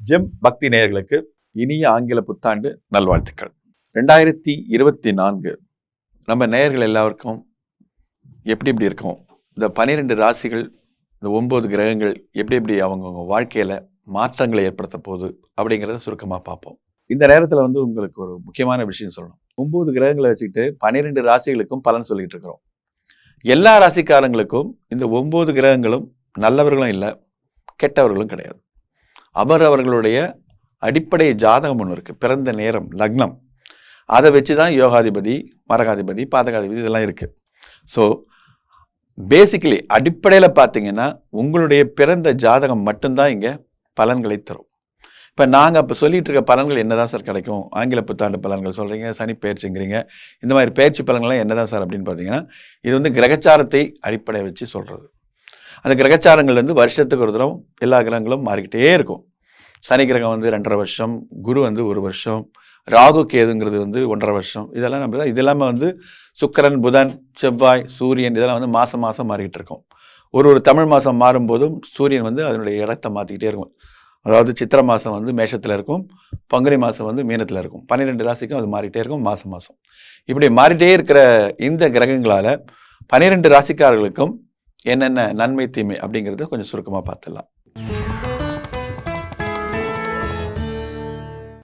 GeM பக்தி நேயர்களுக்கு இனிய ஆங்கில புத்தாண்டு நல்வாழ்த்துக்கள். 2024 நம்ம நேயர்கள் எல்லாருக்கும் எப்படி இருக்கும், இந்த 12 ராசிகள், இந்த 9 கிரகங்கள் எப்படி அவங்கவுங்க வாழ்க்கையில் மாற்றங்களை ஏற்படுத்த போகுது அப்படிங்கிறத சுருக்கமாக பார்ப்போம். இந்த நேரத்தில் உங்களுக்கு ஒரு முக்கியமான விஷயம் சொல்லணும். 9 கிரகங்களை வச்சுக்கிட்டு 12 ராசிகளுக்கும் பலன் சொல்லிட்டு இருக்கிறோம். எல்லா ராசிக்காரங்களுக்கும் இந்த 9 கிரகங்களும் நல்லவர்களும் இல்லை, கெட்டவர்களும் கிடையாது. அவர்களுடைய அடிப்படை ஜாதகம் ஒன்று இருக்குது, பிறந்த நேரம், லக்னம். அதை வச்சு தான் யோகாதிபதி, மரகாதிபதி, பாதகாதிபதி இதெல்லாம் இருக்குது. ஸோ பேசிக்கலி அடிப்படையில் பார்த்தீங்கன்னா உங்களுடைய பிறந்த ஜாதகம் மட்டும்தான் இங்கே பலன்களை தரும். இப்போ நாங்கள் அப்போ சொல்லிட்டு இருக்க பலன்கள் என்னதான் சார் கிடைக்கும்? ஆங்கில புத்தாண்டு பலன்கள் சொல்கிறீங்க, சனி பயிற்சிங்கிறீங்க, இந்த மாதிரி பயிற்சி பலன்கள்லாம் என்னதான் சார் அப்படின்னு பார்த்தீங்கன்னா, இது கிரகச்சாரத்தை அடிப்படையை வச்சு சொல்கிறது. அந்த கிரகச்சாரங்கள் வருஷத்துக்கு ஒரு தடவை எல்லா கிரகங்களும் மாறிக்கிட்டே இருக்கும். சனி கிரகம் 2.5 வருஷம், குரு 1 வருஷம், ராகு கேதுங்கிறது 1.5 வருஷம். இதெல்லாம் நம்ம தான். இது இல்லாமல் சுக்கிரன், புதன், செவ்வாய், சூரியன் இதெல்லாம் மாதம் மாறிக்கிட்டு இருக்கும். ஒரு தமிழ் மாதம் மாறும்போதும் சூரியன் அதனுடைய இடத்தை மாற்றிக்கிட்டே இருக்கும். அதாவது சித்திரை மாதம் மேஷத்தில் இருக்கும், பங்குனி மாதம் மீனத்தில் இருக்கும். 12 ராசிக்கும் அது மாறிக்கிட்டே இருக்கும் மாதம். இப்படி மாறிட்டே இருக்கிற இந்த கிரகங்களால் 12 ராசிக்காரர்களுக்கும் என்னென்ன நன்மை தீமை அப்படிங்கிறத கொஞ்சம் சுருக்கமாக பார்த்துடலாம்.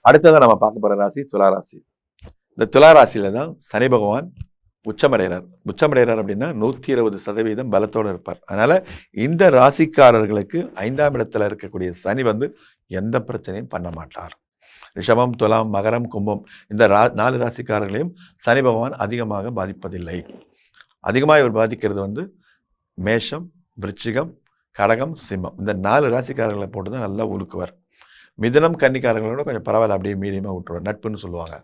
அடுத்ததான் நம்ம பார்க்க போகிற ராசி துளாராசி. இந்த துளாராசியில தான் சனி பகவான் உச்சமடைகிறார் அப்படின்னா 120% பலத்தோடு இருப்பார். அதனால இந்த ராசிக்காரர்களுக்கு 5ஆம் இடத்துல இருக்கக்கூடிய சனி எந்த பிரச்சனையும் பண்ண மாட்டார். ரிஷபம், துலாம், மகரம், கும்பம் இந்த 4 ராசிக்காரர்களையும் சனி பகவான் அதிகமாக பாதிப்பதில்லை. அதிகமாக இவர் பாதிக்கிறது மேஷம், விருச்சிகம், கடகம், சிம்மம் இந்த 4 ராசிக்காரர்களை போட்டு தான் நல்லா உழுக்குவார். மிதுனம், கன்னிக்காரங்களோட கொஞ்சம் பரவாயில்ல, அப்படியே மீடியமாக விட்டுருவார், நட்புன்னு சொல்லுவாங்க.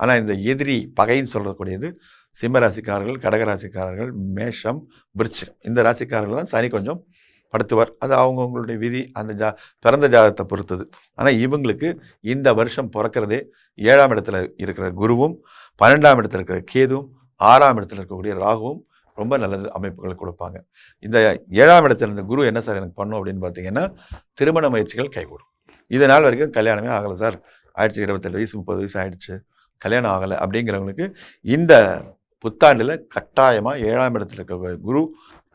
ஆனால் இந்த எதிரி பகைன்னு சொல்லக்கூடியது சிம்ம ராசிக்காரர்கள், கடக ராசிக்காரர்கள், மேஷம், விருச்சிகம் இந்த ராசிக்காரர்கள் தான் சனி கொஞ்சம் படுத்துவார். அது அவங்கவுங்களுடைய விதி, அந்த பிறந்த ஜாதகத்தை பொறுத்தது. ஆனால் இவங்களுக்கு இந்த வருஷம் பிறக்கிறதே 7ஆம் இடத்துல இருக்கிற குருவும், 12ஆம் இடத்துல இருக்கிற கேதுவும், 6ஆம் இடத்துல இருக்கக்கூடிய ராகுவும் ரொம்ப நல்லது அமைப்புகளை கொடுப்பாங்க. இந்த 7ஆம் இடத்துல இருந்த குரு என்ன சார் எனக்கு பண்ணும் அப்படின்னு பார்த்தீங்கன்னா, திருமண முயற்சிகள் கைகூடும். இதனால் வரைக்கும் கல்யாணமே ஆகலை சார், ஆயிடுச்சு, 28 வயசு 30 வயசு ஆயிடுச்சு, கல்யாணம் ஆகலை அப்படிங்கிறவங்களுக்கு இந்த புத்தாண்டில் கட்டாயமாக 7ஆம் இடத்துல இருக்க குரு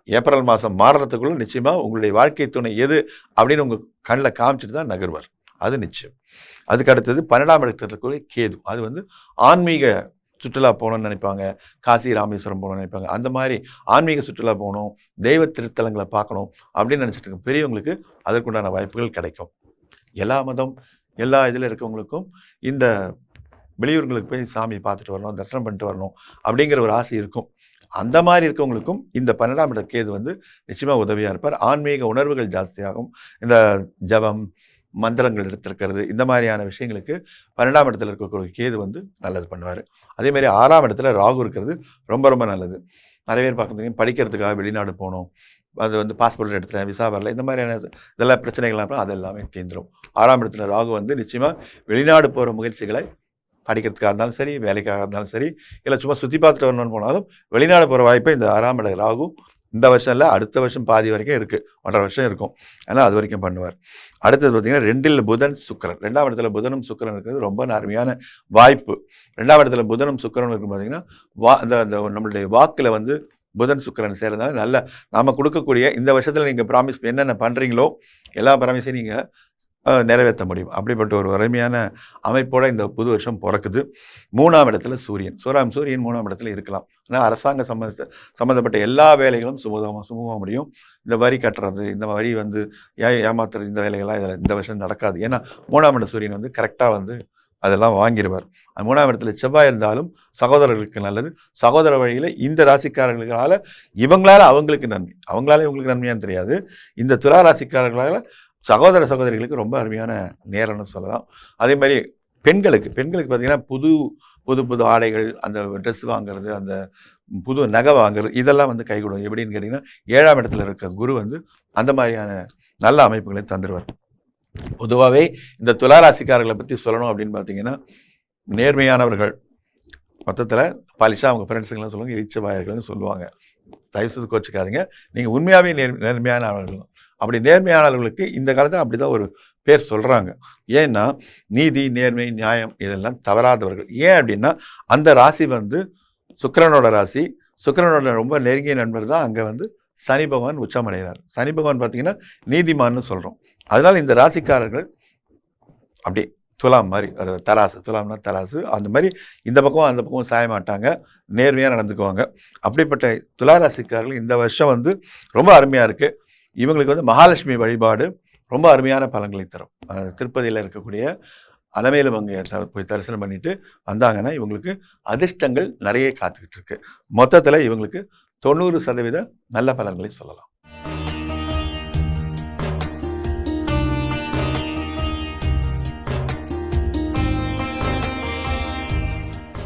ஏப்ரல் மாதம் மாறுறதுக்குள்ள நிச்சயமாக உங்களுடைய வாழ்க்கை துணை எது அப்படின்னு உங்கள் கண்ணில் காமிச்சிட்டு தான் நகர்வார், அது நிச்சயம். அதுக்கு அடுத்தது 12ஆம் இடத்துல இருக்கக்கூடிய கேது, அது ஆன்மீக சுற்றுலா போகணும்னு நினைப்பாங்க, காசி ராமேஸ்வரம் போகணும்னு நினைப்பாங்க. அந்த மாதிரி ஆன்மீக சுற்றுலா போகணும், தெய்வ திருத்தலங்களை பார்க்கணும் அப்படின்னு நினச்சிட்டு இருக்க பெரியவங்களுக்கு அதற்குண்டான வாய்ப்புகள் கிடைக்கும். எல்லா மதம், எல்லா இதில் இருக்கவங்களுக்கும் இந்த வெளியூர்களுக்கு போய் சாமியை பார்த்துட்டு வரணும், தரிசனம் பண்ணிட்டு வரணும் அப்படிங்கிற ஒரு ஆசை இருக்கும். அந்த மாதிரி இருக்கவங்களுக்கும் இந்த 12ஆம் இட கேது நிச்சயமாக உதவியாக இருப்பார். ஆன்மீக உணர்வுகள் ஜாஸ்தியாகும். இந்த ஜபம், மந்திரங்கள் எடுத்திருக்கிறது, இந்த மாதிரியான விஷயங்களுக்கு 12ஆம் இடத்துல இருக்கக்கூடிய கேது நல்லது பண்ணுவார். அதேமாதிரி 6ஆம் இடத்துல ராகு இருக்கிறது ரொம்ப ரொம்ப நல்லது. நிறைய பேர் பார்க்குறதுக்கு படிக்கிறதுக்காக வெளிநாடு போகணும், அது பாஸ்போர்ட் எடுத்துகிறேன், விசா வரல, இந்த மாதிரியான இதெல்லாம் பிரச்சனைகள்லாம் அது எல்லாமே தீர்ந்துடும். 6ஆம் இடத்துல ராகு நிச்சயமாக வெளிநாடு போகிற முயற்சிகளை படிக்கிறதுக்காக இருந்தாலும் சரி, வேலைக்காக இருந்தாலும் சரி, இல்லை சும்மா சுற்றி பார்த்துட்டு வரணும்னு போனாலும் வெளிநாடு போகிற வாய்ப்பை இந்த 6ஆம் இட ராகு இந்த வருஷம் இல்லை, அடுத்த வருஷம் பாதி வரைக்கும் இருக்குது, 1.5 வருஷம் இருக்கும். அதனால் அது வரைக்கும் பண்ணுவார். அடுத்தது பார்த்திங்கன்னா 2இல் புதன், சுக்கிரன். 2ஆம் இடத்துல புதனும் சுக்கிரன் இருக்கிறது ரொம்ப அருமையான வாய்ப்பு. 2ஆம் இடத்துல புதனும் சுக்கிரனும் இருக்கும் பார்த்திங்கன்னா அந்த நம்மளுடைய வாக்கில் புதன் சுக்கிரன் சேர்றதுனால நல்ல நாம் கொடுக்கக்கூடிய இந்த வருஷத்தில் நீங்கள் ப்ராமிஸ் என்னென்ன பண்ணுறீங்களோ எல்லா ப்ராமிஸையும் நீங்கள் நிறைவேற்ற முடியும். அப்படிப்பட்ட ஒரு அருமையான அமைப்போடு இந்த புது வருஷம் பிறக்குது. 3ஆம் இடத்துல சூரியன் 3ஆம் இடத்துல இருக்கலாம். ஆனால் அரசாங்க சம்மந்தப்பட்ட எல்லா வேலைகளும் சுமூகமாக முடியும். இந்த வரி கட்டுறது, இந்த வரி ஏமாத்துறது, இந்த வேலைகள்லாம் இதில் இந்த வருஷம் நடக்காது. ஏன்னா 3ஆம் இட சூரியன் கரெக்டாக அதெல்லாம் வாங்கிடுவார். 3ஆம் இடத்துல செவ்வாய் இருந்தாலும் சகோதரர்களுக்கு நல்லது. சகோதர வழியில் இந்த ராசிக்காரர்களால் இவங்களால அவங்களுக்கு நன்மை, அவங்களால இவங்களுக்கு நன்மையான்னு தெரியாது. இந்த துலா ராசிக்காரர்களால் சகோதர சகோதரிகளுக்கு ரொம்ப அருமையான நேரம்னு சொல்லலாம். அதே மாதிரி பெண்களுக்கு பார்த்திங்கன்னா புது ஆடைகள், அந்த ட்ரெஸ் வாங்குறது, அந்த புது நகை வாங்குறது இதெல்லாம் கைகூடும். எப்படின்னு கேட்டிங்கன்னா 7ஆம் இடத்துல இருக்க குரு அந்த மாதிரியான நல்ல அமைப்புகளை தந்துடுவார். பொதுவாகவே இந்த துளாராசிக்காரர்களை பற்றி சொல்லணும் அப்படின்னு பார்த்தீங்கன்னா, நேர்மையானவர்கள், மொத்தத்தில் பாலிஷாக அவங்க ஃப்ரெண்ட்ஸுங்கெல்லாம் சொல்லுவாங்க, இளிச்சவாயர்கள்னு சொல்லுவாங்க. தயவுசெய்து கோச்சிக்காதீங்க, நீங்கள் உண்மையாகவே நேர்மையானவர்கள். அப்படி நேர்மையானவர்களுக்கு இந்த காலத்தில் அப்படி தான் ஒரு பேர் சொல்கிறாங்க. ஏன்னா நீதி, நேர்மை, நியாயம் இதெல்லாம் தவறாதவர்கள். ஏன் அப்படின்னா அந்த ராசி வந்து சுக்கிரனோட ராசி. சுக்கிரனோட ரொம்ப நெருங்கிய நண்பர் தான் அங்கே வந்து சனி பகவான் உச்சமடைகிறார். சனி பகவான் பார்த்தீங்கன்னா நீதிமான்னு சொல்கிறோம். அதனால் இந்த ராசிக்காரர்கள் அப்படி துலாம் மாதிரி, அது தராசு, துலாம்னா தராசு, அந்த மாதிரி இந்த பக்கம் அந்த பக்கம் சாய மாட்டாங்க, நேர்மையாக நடந்துக்குவாங்க. அப்படிப்பட்ட துளாராசிக்காரர்கள் இந்த வருஷம் வந்து ரொம்ப அருமையாக இருக்குது. இவங்களுக்கு வந்து மகாலட்சுமி வழிபாடு ரொம்ப அருமையான பலன்களை தரும். திருப்பதியில் இருக்கக்கூடிய அலமேலு மங்கையை போய் தரிசனம் பண்ணிட்டு வந்தாங்கன்னா இவங்களுக்கு அதிர்ஷ்டங்கள் நிறைய காத்துக்கிட்டு இருக்கு. மொத்தத்தில் இவங்களுக்கு 90% நல்ல பலன்களை சொல்லலாம்.